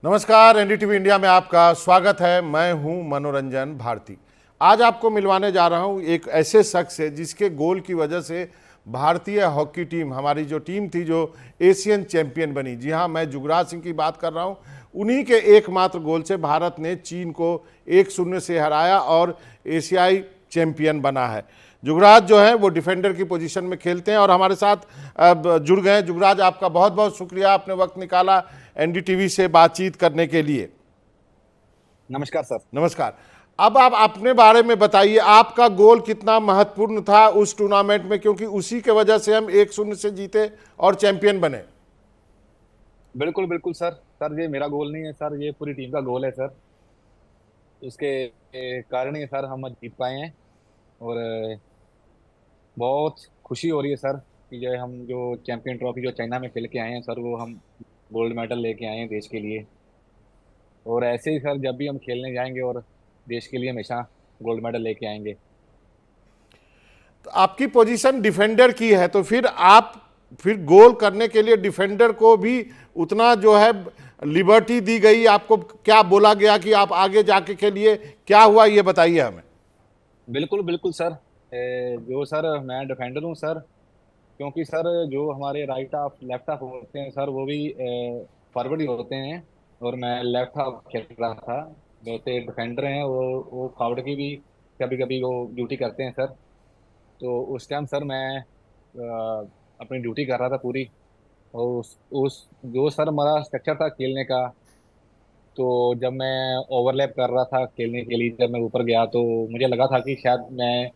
नमस्कार, NDTV India में आपका स्वागत है। मैं हूं मनोरंजन भारती। आज आपको मिलवाने जा रहा हूं एक ऐसे शख्स से जिसके गोल की वजह से भारतीय हॉकी टीम, हमारी जो टीम थी जो एशियन चैंपियन बनी। जी हां, मैं जुगराज सिंह की बात कर रहा हूं। उन्हीं के एकमात्र गोल से भारत ने चीन को 1-0 से हराया और एशियाई चैंपियन बना है। जुगराज जो है वो डिफेंडर की पोजीशन में खेलते हैं और हमारे साथ अब जुड़ गए। जुगराज, आपका बहुत बहुत शुक्रिया, आपने वक्त निकाला एनडीटीवी से बातचीत करने के लिए। नमस्कार सर। नमस्कार। अब आप अपने बारे में बताइए, आपका गोल कितना महत्वपूर्ण था उस टूर्नामेंट में, क्योंकि उसी के वजह से हम 1-0 से जीते और चैंपियन बने। बिल्कुल बिल्कुल सर। सर ये मेरा गोल नहीं है सर, ये पूरी टीम का गोल है सर। उसके कारण ही सर हम आज जीत पाए हैं। और बहुत खुशी हो रही है सर कि जो हम जो चैंपियन ट्रॉफी जो चाइना में खेल के आए हैं सर, वो हम गोल्ड मेडल लेके आए हैं देश के लिए। और ऐसे ही सर जब भी हम खेलने जाएंगे और देश के लिए हमेशा गोल्ड मेडल लेके आएंगे। तो आपकी पोजीशन डिफेंडर की है, तो फिर गोल करने के लिए डिफेंडर को भी उतना जो है लिबर्टी दी गई? आपको क्या बोला गया कि आप आगे जाके के लिए क्या हुआ, ये बताइए हमें। बिल्कुल बिल्कुल सर। जो सर मैं डिफेंडर हूँ सर, क्योंकि सर जो हमारे राइट हाफ लेफ्ट हाफ होते हैं सर, वो भी फॉरवर्ड ही होते हैं। और मैं लेफ्ट हाफ खेल रहा था। वैसे डिफेंडर हैं वो फॉरवर्ड की भी कभी कभी वो ड्यूटी करते हैं सर। तो उस टाइम सर मैं अपनी ड्यूटी कर रहा था पूरी। और उस जो सर हमारा स्ट्रक्चर था खेलने का, तो जब मैं ओवरलैप कर रहा था खेलने के लिए, जब मैं ऊपर गया तो मुझे लगा था कि शायद मैं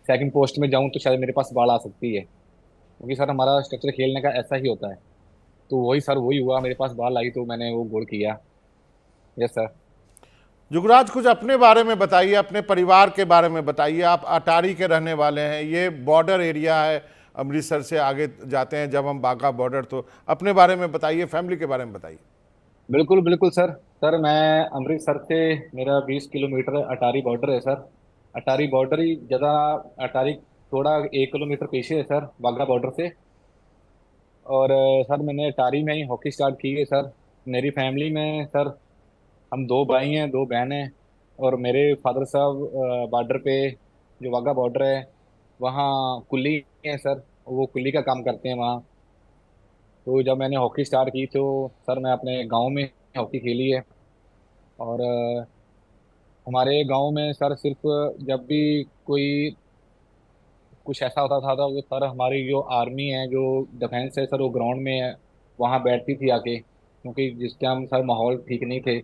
सेकंड पोस्ट में जाऊं तो शायद मेरे पास बॉल आ सकती है, क्योंकि सर हमारा स्ट्रक्चर खेलने का ऐसा ही होता है। तो वही सर वही हुआ, मेरे पास बॉल आई तो मैंने वो गोल किया। Yes sir. जुगराज, कुछ अपने बारे में बताइए, अपने परिवार के बारे में बताइए। आप अटारी के रहने वाले हैं, ये बॉर्डर एरिया है, अमृतसर से आगे जाते हैं जब हम बाघा बॉर्डर। तो अपने बारे में बताइए, फैमिली के बारे में बताइए। बिल्कुल बिल्कुल सर। सर मैं अमृतसर से, मेरा 20 किलोमीटर अटारी बॉर्डर है सर। अटारी बॉर्डर ही ज़्यादा, अटारी थोड़ा 1 किलोमीटर पीछे है सर वाघा बॉर्डर से। और सर मैंने अटारी में ही हॉकी स्टार्ट की है सर। मेरी फैमिली में सर हम दो भाई हैं, दो बहन हैं। और मेरे फादर साहब बॉर्डर पे, जो वाघा बॉर्डर है वहाँ कुल्ली है सर, वो कुल्ली का काम करते हैं वहाँ। तो जब मैंने हॉकी स्टार्ट की तो सर मैं अपने गांव में हॉकी खेली है। और हमारे गांव में सर सिर्फ जब भी कोई कुछ ऐसा होता था तो वो सर हमारी जो आर्मी है, जो डिफेंस है सर, वो ग्राउंड में वहाँ बैठती थी आके, क्योंकि जिस टाइम सर माहौल ठीक नहीं थे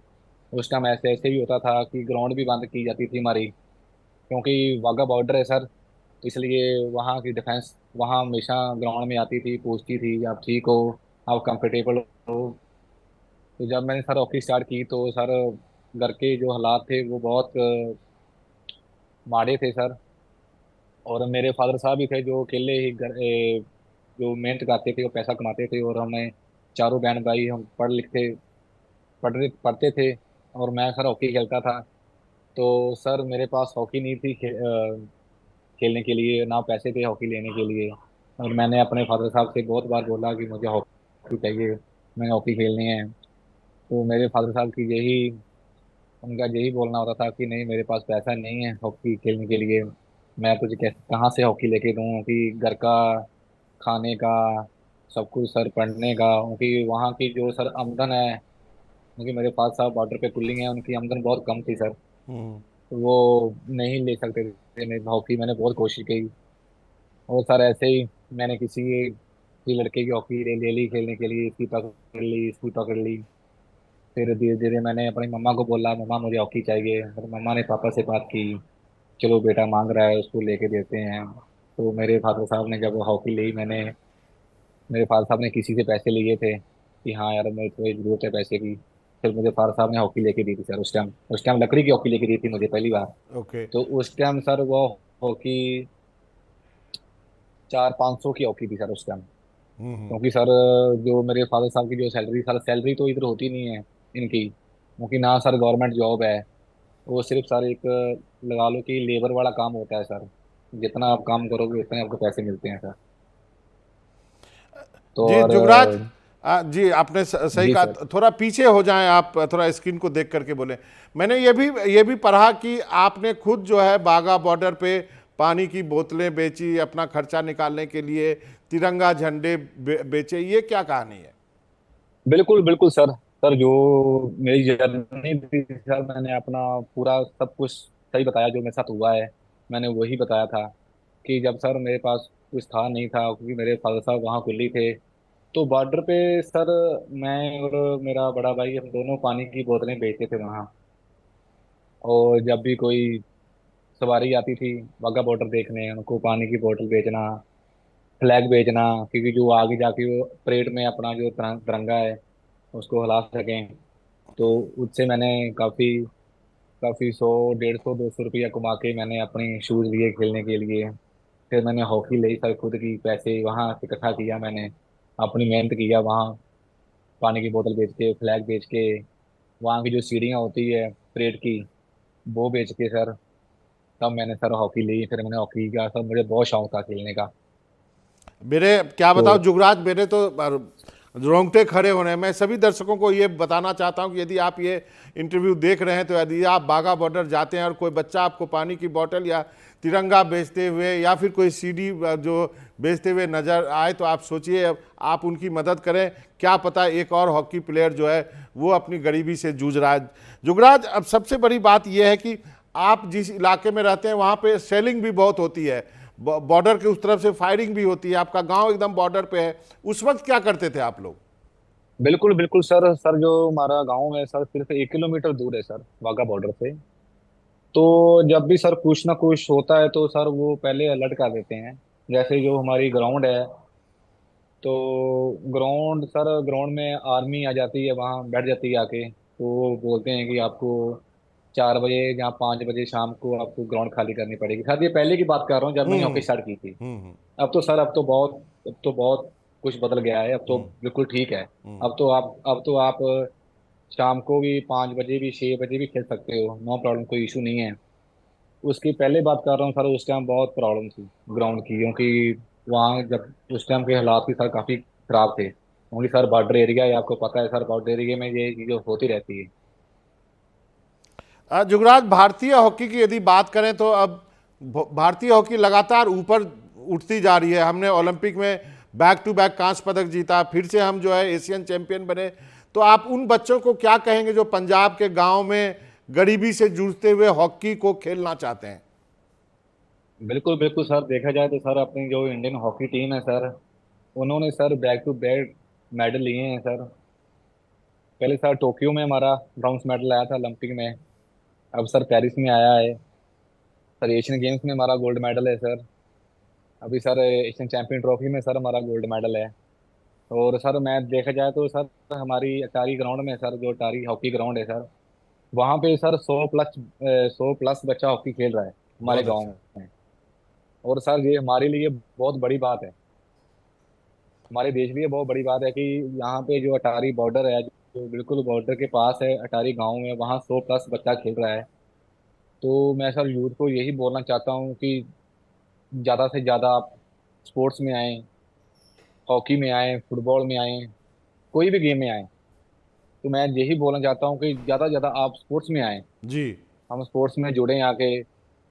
उस टाइम ऐसे ऐसे भी होता था कि ग्राउंड भी बंद की जाती थी हमारी, क्योंकि वाघा बॉर्डर है सर। इसलिए वहाँ की डिफेंस वहाँ हमेशा ग्राउंड में आती थी, पूछती थी आप ठीक हो, आप कंफर्टेबल हो। तो जब मैंने सर हॉकी स्टार्ट की तो सर घर के जो हालात थे वो बहुत माड़े थे सर। और मेरे फादर साहब भी थे जो अकेले ही जो मेहनत करते थे, वो पैसा कमाते थे। और हमें चारों बहन भाई हम पढ़ते थे। और मैं सर हॉकी खेलता था। तो सर मेरे पास हॉकी नहीं थी खेलने के लिए, ना पैसे थे हॉकी लेने के लिए। और मैंने अपने फादर साहब से बहुत बार बोला कि मुझे हॉकी चाहिए, मैं हॉकी खेलनी है। तो मेरे फादर साहब की यही, उनका यही बोलना होता था कि नहीं मेरे पास पैसा नहीं है हॉकी खेलने के लिए, मैं तुझे कैसे कहाँ से हॉकी लेके दूँ, कि घर का खाने का सब कुछ सर, पढ़ने का, उनकी वहाँ की जो सर आमदन है, क्योंकि मेरे फादर साहब बॉर्डर पे कुलिंग है, उनकी आमदन बहुत कम थी सर। तो वो नहीं ले सकते थे मेरे हॉकी। मैंने बहुत कोशिश की। और सर ऐसे ही मैंने किसी लड़के की हॉकी ले ली खेलने के लिए, इसकी पकड़ ली, इसकी पकड़ ली। फिर धीरे धीरे मैंने अपनी मम्मा को बोला मम्मा मुझे हॉकी चाहिए, और मम्मा ने पापा से बात की, चलो बेटा मांग रहा है उसको लेके देते हैं। तो मेरे फादर साहब ने जब हॉकी ली, मेरे फादर साहब ने किसी से पैसे लिए थे कि हाँ यार मेरे थोड़ी जरूरत है पैसे की। फिर मुझे फादर साहब ने हॉकी लेके दी थी सर। उस टाइम लकड़ी की हॉकी लेके दी थी मुझे पहली बार। ओके। तो उस टाइम सर वो हॉकी 400-500 की हॉकी थी सर उस टाइम। क्योंकि सर जो मेरे फादर साहब की जो सैलरी, सर सैलरी तो इधर होती नहीं है इनकी, क्योंकि ना सर गवर्नमेंट जॉब है। वो सिर्फ सर एक लगा लो कि लेबर वाला काम होता है सर, जितना आप काम करोगे उतने आपको पैसे मिलते हैं सर। तो जी और जुगराज, जी आपने सही जी कहा। सर। थोड़ा पीछे हो जाएं आप, थोड़ा स्क्रीन को देख करके बोलें। मैंने ये भी पढ़ा कि आपने खुद जो है बागा बॉर्डर पे पानी की बोतलें बेची अपना खर्चा निकालने के लिए, तिरंगा झंडे बेचे, ये क्या कहानी है? बिल्कुल बिल्कुल सर। सर जो मेरी जर्नी थी सर, मैंने अपना पूरा सब कुछ सही बताया जो मेरे साथ हुआ है। मैंने वही बताया था कि जब सर मेरे पास कुछ था नहीं था, क्योंकि मेरे फादर साहब वहाँ कुल्ली थे, तो बॉर्डर पे सर मैं और मेरा बड़ा भाई हम दोनों पानी की बोतलें बेचते थे वहाँ। और जब भी कोई सवारी आती थी वाघा बॉर्डर देखने, उनको पानी की बोतल बेचना, फ्लैग बेचना, क्योंकि जो आगे जाके वो परेड में अपना जो तिरंगा है उसको हिला सकें। तो उससे मैंने काफ़ी काफ़ी 100 150 200 रुपया कमा के मैंने अपने शूज़ लिए खेलने के लिए। फिर मैंने हॉकी ली सर, खुद की पैसे वहाँ से इकट्ठा किया मैंने, अपनी मेहनत किया वहाँ, पानी की बोतल बेच के, फ्लैग बेच के, वहाँ की जो सीढ़ियाँ होती है परेड की वो बेच के सर, तब मैंने सर हॉकी ली। फिर मैंने हॉकी का सर, मुझे बहुत शौक था खेलने का। मेरे क्या तो बताओ जुगराज, मेरे तो रोंगटे खड़े हो रहे हैं। मैं सभी दर्शकों को ये बताना चाहता हूँ कि यदि आप ये इंटरव्यू देख रहे हैं, तो यदि आप बाघा बॉर्डर जाते हैं और कोई बच्चा आपको पानी की बोतल या तिरंगा बेचते हुए या फिर कोई सीडी जो बेचते हुए नज़र आए, तो आप सोचिए, अब आप उनकी मदद करें। क्या पता एक और हॉकी प्लेयर जो है वो अपनी गरीबी से जूझ रहा है। जुगराज, अब सबसे बड़ी बात यह है कि आप जिस इलाके में रहते हैं वहाँ पे सेलिंग भी बहुत होती है, बॉर्डर के उस तरफ से फायरिंग भी होती है, आपका गांव एकदम बॉर्डर पे है। उस वक्त क्या करते थे आप लोग? बिल्कुल बिल्कुल सर। सर जो हमारा गांव है सर, सिर्फ 1 किलोमीटर दूर है सर वाघा बॉर्डर से। तो जब भी सर कुछ ना कुछ होता है तो सर वो पहले अलर्ट कर देते हैं। जैसे जो हमारी ग्राउंड है, तो ग्राउंड सर, ग्राउंड में आर्मी आ जाती है, वहाँ बैठ जाती है आके, तो वो बोलते हैं कि आपको 4 बजे या 5 बजे शाम को आपको ग्राउंड खाली करनी पड़ेगी। सर ये पहले की बात कर रहा हूँ जब मैंने हम्म हॉकी स्टार्ट की थी। हम्म अब तो सर, अब तो बहुत कुछ बदल गया है, अब तो बिल्कुल ठीक है। अब तो आप शाम को भी 5 बजे भी 6 बजे भी खेल सकते हो, नो प्रॉब्लम, कोई इशू नहीं है। उसकी पहले बात कर रहा हूँ सर, उस टाइम बहुत प्रॉब्लम थी ग्राउंड की, क्योंकि वहाँ जब उस टाइम के हालात भी सर काफ़ी खराब थे, क्योंकि सर बॉर्डर एरिया है, आपको पता है सर बॉर्डर एरिया में ये चीज़ें होती रहती है। जुगराज, भारतीय हॉकी की यदि बात करें तो अब भारतीय हॉकी लगातार ऊपर उठती जा रही है। हमने ओलंपिक में बैक टू बैक कांस्य पदक जीता, फिर से हम जो है एशियन चैंपियन बने। तो आप उन बच्चों को क्या कहेंगे जो पंजाब के गांव में गरीबी से जूझते हुए हॉकी को खेलना चाहते हैं? बिल्कुल बिल्कुल सर, देखा जाए तो सर अपनी जो इंडियन हॉकी टीम है सर, उन्होंने sir back to back medal लिए हैं सर। पहले सर टोक्यो में हमारा ब्रॉन्ज मेडल आया था ओलंपिक में, अब सर पेरिस में आया है। सर एशियन गेम्स में हमारा गोल्ड मेडल है सर। अभी सर एशियन चैंपियन ट्रॉफी में सर हमारा गोल्ड मेडल है। और सर मैं देखा जाए तो सर हमारी अटारी ग्राउंड में सर, जो अटारी हॉकी ग्राउंड है सर, वहाँ पे सर 100 प्लस बच्चा हॉकी खेल रहा है हमारे बहुत गाँव अच्छा। में। और सर ये हमारे लिए बहुत बड़ी बात है, हमारे देश के लिए बहुत बड़ी बात है कि यहाँ पे जो अटारी बॉर्डर है, जो बिल्कुल बॉर्डर के पास है अटारी गांव में, वहाँ 100 प्लस बच्चा खेल रहा है। तो मैं सर यूथ को यही बोलना चाहता हूँ कि ज़्यादा से ज़्यादा आप स्पोर्ट्स में आए, हॉकी में आए, फुटबॉल में आए, कोई भी गेम में आए। तो मैं यही बोलना चाहता हूँ कि ज़्यादा से ज़्यादा आप स्पोर्ट्स में आए, जी। हम स्पोर्ट्स में जुड़े आके,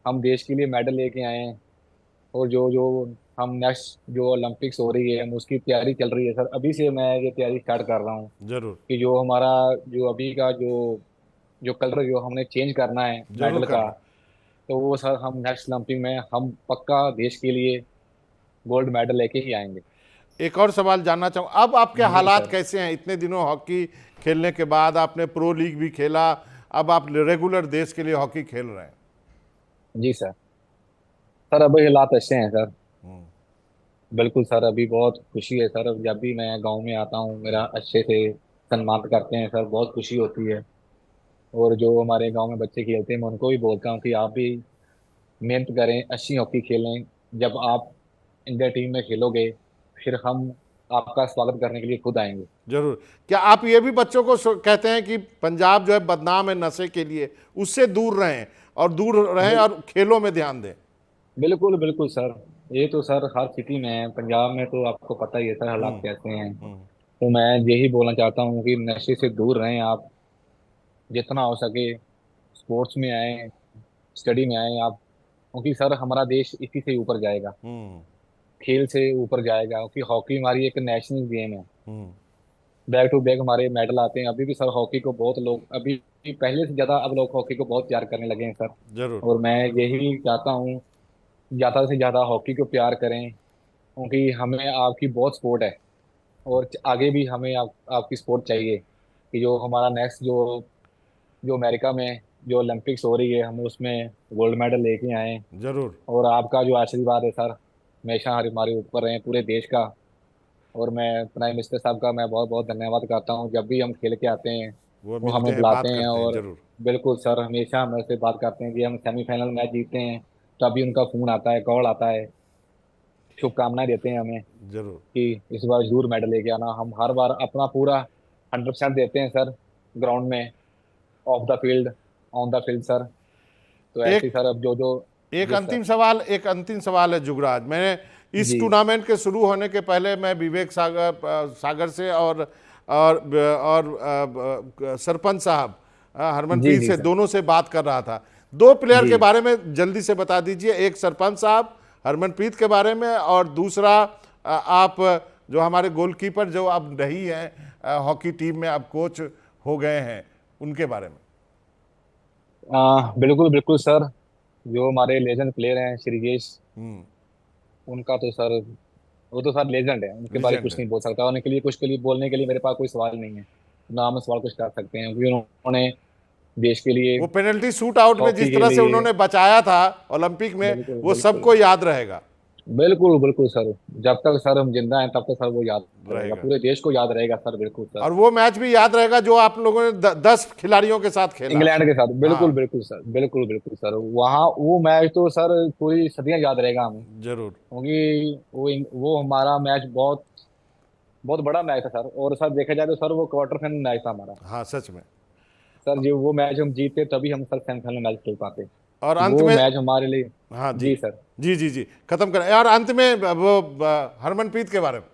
हम देश के लिए मेडल लेके आए। और जो जो हम नेक्स्ट जो ओलंपिक्स हो रही है, हम उसकी तैयारी चल रही है सर, अभी से मैं ये तैयारी स्टार्ट कर रहा हूँ जरूर। कि जो हमारा जो अभी का जो जो कलर जो हमने चेंज करना है जरूर मेडल का, करना। तो वो सर हम नेक्स्ट ओलंपिक में हम पक्का देश के लिए गोल्ड मेडल लेके ही आएंगे। एक और सवाल जानना चाहूँ, अब आपके जी हालात सर। कैसे हैं? इतने दिनों हॉकी खेलने के बाद आपने प्रो लीग भी खेला, अब आप रेगुलर देश के लिए हॉकी खेल रहे हैं। जी सर। सर अभी हालात अच्छे हैं सर। बिल्कुल सर, अभी बहुत खुशी है सर, जब भी मैं गांव में आता हूँ मेरा अच्छे से सम्मान करते हैं सर, बहुत खुशी होती है। और जो हमारे गांव में बच्चे खेलते हैं मैं उनको भी बोलता हूँ कि आप भी मेहनत करें, अच्छी हॉकी खेलें। जब आप इंडिया टीम में खेलोगे, फिर हम आपका स्वागत करने के लिए खुद आएंगे। जरूर। क्या आप ये भी बच्चों को कहते हैं कि पंजाब जो है बदनाम है नशे के लिए, उससे दूर रहें और दूर रहें बिल, और खेलों में ध्यान दें? बिल्कुल बिल्कुल सर। ये तो सर हर सिटी में है, पंजाब में तो आपको पता ही है सर हालात कैसे हैं। तो मैं यही बोलना चाहता हूँ कि नशे से दूर रहें आप, जितना हो सके स्पोर्ट्स में आए, स्टडी में आए आप, क्योंकि सर हमारा देश इसी से ऊपर जाएगा, हम्म। खेल से ऊपर जाएगा, क्योंकि हॉकी हमारी एक नेशनल गेम है। हम्म। बैक टू बैक हमारे मेडल आते हैं। अभी भी सर हॉकी को बहुत लोग, अभी पहले से ज्यादा अब लोग हॉकी को बहुत प्यार करने लगे हैं सर। जरूर। और मैं यही चाहता हूँ ज्यादा से ज्यादा हॉकी को प्यार करें, क्योंकि हमें आपकी बहुत सपोर्ट है। और आगे भी हमें आपकी सपोर्ट चाहिए, कि जो हमारा नेक्स्ट जो जो अमेरिका में जो ओलंपिक्स हो रही है, हम उसमें गोल्ड मेडल लेके आए। जरूर। और आपका जो आशीर्वाद है सर, हमेशा हमारे ऊपर रहे, पूरे देश का। और मैं प्राइम मिनिस्टर साहब का मैं बहुत बहुत धन्यवाद करता हूँ, जब भी हम खेल के आते हैं वो वो मिलते हमें हैं, बुलाते बात हैं। करते हैं। और जरूर। बिल्कुल सर, हमेशा हमसे बात करते हैं कि हम सेमीफाइनल मैच जीतते हैं, तभी उनका फोन आता है, कॉल आता है, शुभकामनाएं देते हैं हमें जरूर। कि इस बार जरूर मेडल लेके आना। हम हर बार अपना पूरा 100% देते हैं सर, ग्राउंड में, of the field, on the field sir. तो ऐसे ही एक सर अब जो जो एक जी सर। अंतिम सवाल, एक अंतिम सवाल है जुगराज। मैंने इस जी टूर्नामेंट के शुरू होने के पहले मैं विवेक सागर से और सरपंच साहब जी हरमनप्रीत जी से, सर। दोनों से बात कर रहा था। दो प्लेयर जी के बारे में जल्दी से बता दीजिए, एक सरपंच साहब हरमनप्रीत के बारे में, और दूसरा आप जो हमारे गोलकीपर जो अब नहीं हैं हॉकी टीम में, अब कोच हो गए हैं, उनके बारे में। बिल्कुल बिल्कुल सर। जो हमारे लेजेंड प्लेयर हैं श्रीजेश, हम्म। उनका तो सर, वो तो सर लेजेंड है, उनके बारे में लीजेंड कुछ है। नहीं बोल सकता। उनके लिए कुछ के लिए बोलने के लिए मेरे पास कोई सवाल नहीं है, ना हम सवाल कुछ कर सकते हैं, क्योंकि उन्होंने देश के लिए, वो पेनल्टी शूट आउट में हॉकी जिस के तरह से लिए। उन्होंने बचाया था ओलंपिक में, बिल्कुल वो बिल्कुल सबको याद रहेगा। बिल्कुल बिल्कुल सर। जब तक सर हम जिंदा हैं तब तक सर वो याद रहेगा, रहेगा। पूरे देश को याद रहेगा सर। बिल्कुल सर। और वो मैच भी याद रहेगा जो आप लोगों ने 10 खिलाड़ियों के साथ खेला। इंग्लैंड के साथ, बिल्कुल हाँ। बिल्कुल सर, बिल्कुल बिल्कुल सर। वहाँ वो मैच तो सर पूरी सदियां याद रहेगा हमें, जरूर। क्योंकि वो हमारा मैच बहुत बहुत बड़ा मैच था सर। और सर देखा जाए तो सर वो क्वार्टर फाइनल मैच था हमारा हाँ, सच में। सर। जो वो मैच हम जीते तभी हम सर सेमीफाइनल मैच खेल पाते। और तो अंत वो में, मैच हमारे लिए। हाँ जी, जी सर। जी जी जी, खत्म करें। और अंत में वो हरमनप्रीत के बारे में।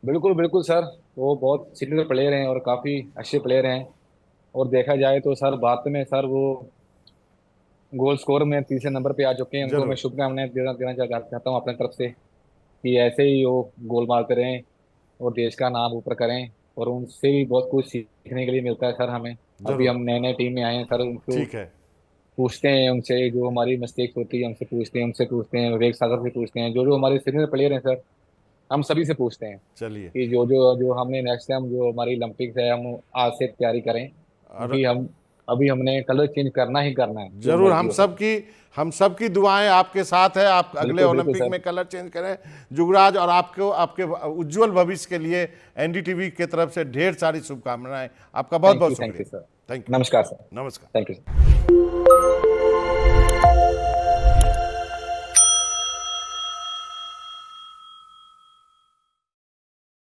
बिल्कुल बिल्कुल सर। वो बहुत सीनियर प्लेयर हैं और काफी अच्छे प्लेयर हैं। और देखा जाए तो सर भारत में सर वो गोल स्कोर में तीसरे नंबर पे आ चुके हैं। उनको मैं जरूर। शुभकामनाएं देना देना चाहता हूँ अपने तरफ से, कि ऐसे ही वो गोल मारते रहें और देश का नाम ऊपर करें। और उनसे भी बहुत कुछ सीखने के लिए मिलता है सर हमें। अभी जरूर। हम नए नए टीम में आए हैं सर, उनको ठीक है। पूछते हैं, उनसे जो हमारी मिस्टेक्स होती है हमसे पूछते हैं, उनसे पूछते हैं, विवेक सागर से पूछते हैं, जो जो हमारे सीनियर प्लेयर हैं सर, हम सभी से पूछते हैं चलिए। कि जो जो जो हमने नेक्स्ट टाइम जो हमारी ओलंपिक्स है हम आज से तैयारी करें, और क्योंकि हम अभी हमने कलर चेंज करना ही करना है, जो जरूर, मर्जी हो सर। हम सबकी दुआएं आपके साथ है। आप अगले बिल्कुल बिल्कुल ओलंपिक सर। में कलर चेंज करें जुगराज, और आपको आपके उज्जवल भविष्य के लिए एनडीटीवी की तरफ से ढेर सारी शुभकामनाएं। आपका बहुत बहुत थैंक यू शुक्रिया। सर। Thank you. नमस्कार सर। नमस्कार। Thank you sir.